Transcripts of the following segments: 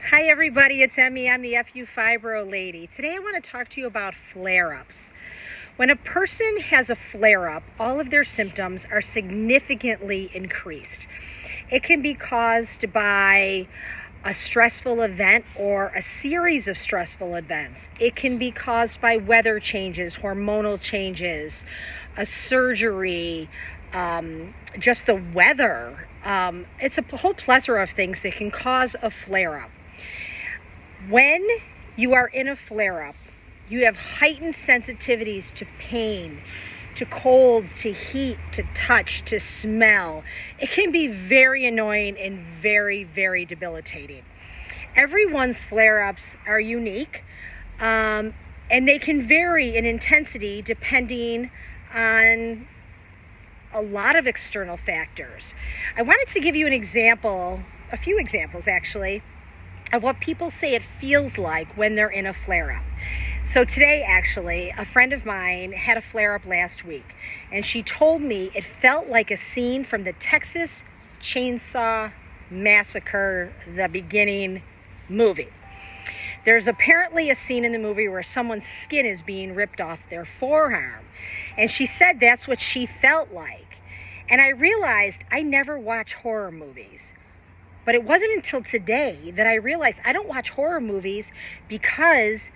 Hi everybody, it's Emmy. I'm the FU Fibro lady. Today I want to talk to you about flare-ups. When a person has a flare-up, all of their symptoms are significantly increased. It can be caused by a stressful event or a series of stressful events. It can be caused by weather changes, hormonal changes, a surgery, just the weather. It's a whole plethora of things that can cause a flare-up. When you are in a flare-up, you have heightened sensitivities to pain, to cold, to heat, to touch, to smell. It can be very annoying and very, very debilitating. Everyone's flare-ups are unique, and they can vary in intensity depending on a lot of external factors. I wanted to give you an example, a few examples actually, of what people say it feels like when they're in a flare-up. So today, actually, a friend of mine had a flare-up last week, and she told me it felt like a scene from the Texas Chainsaw Massacre, the beginning movie. There's apparently a scene in the movie where someone's skin is being ripped off their forearm, and she said that's what she felt like. And I realized I never watch horror movies. But it wasn't until today that I realized I don't watch horror movies because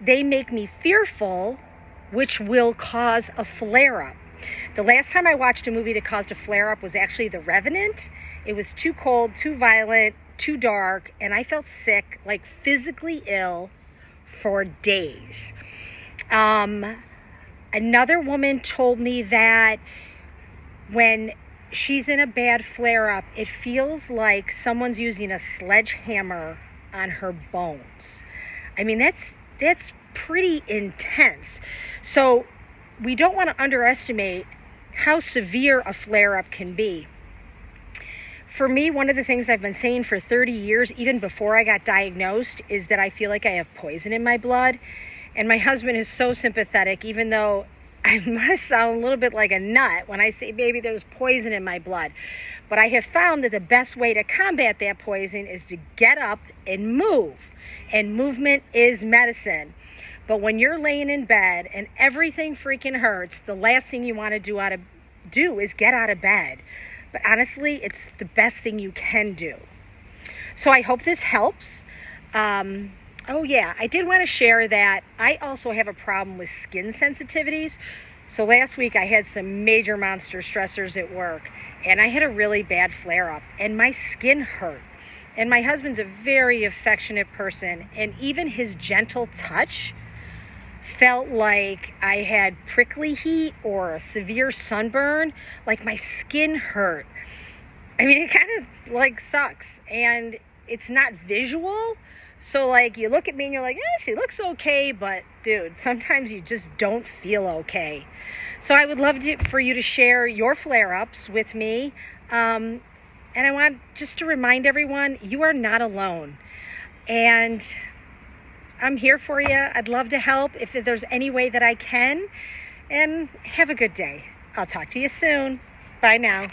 they make me fearful, which will cause a flare-up. The last time I watched a movie that caused a flare-up was actually The Revenant. It was too cold, too violent, too dark, and I felt sick, like physically ill for days. Another woman told me that when she's in a bad flare-up, it feels like someone's using a sledgehammer on her bones. I mean, that's pretty intense. So we don't want to underestimate how severe a flare-up can be. For me, one of the things I've been saying for 30 years, even before I got diagnosed, is that I feel like I have poison in my blood. And my husband is so sympathetic, even though I must sound a little bit like a nut when I say, baby, there's poison in my blood. But I have found that the best way to combat that poison is to get up and move. And movement is medicine. But when you're laying in bed and everything freaking hurts, the last thing you want to do is get out of bed. But honestly, it's the best thing you can do. So I hope this helps. Oh yeah, I did want to share that I also have a problem with skin sensitivities. So last week I had some major monster stressors at work, and I had a really bad flare-up, and my skin hurt. And my husband's a very affectionate person, and even his gentle touch felt like I had prickly heat or a severe sunburn, like my skin hurt. I mean, it kind of like sucks, and it's not visual. So like you look at me and you're like, she looks okay, but dude, sometimes you just don't feel okay. So I would love for you to share your flare-ups with me. And I want just to remind everyone, you are not alone. And I'm here for you. I'd love to help if there's any way that I can. And have a good day. I'll talk to you soon. Bye now.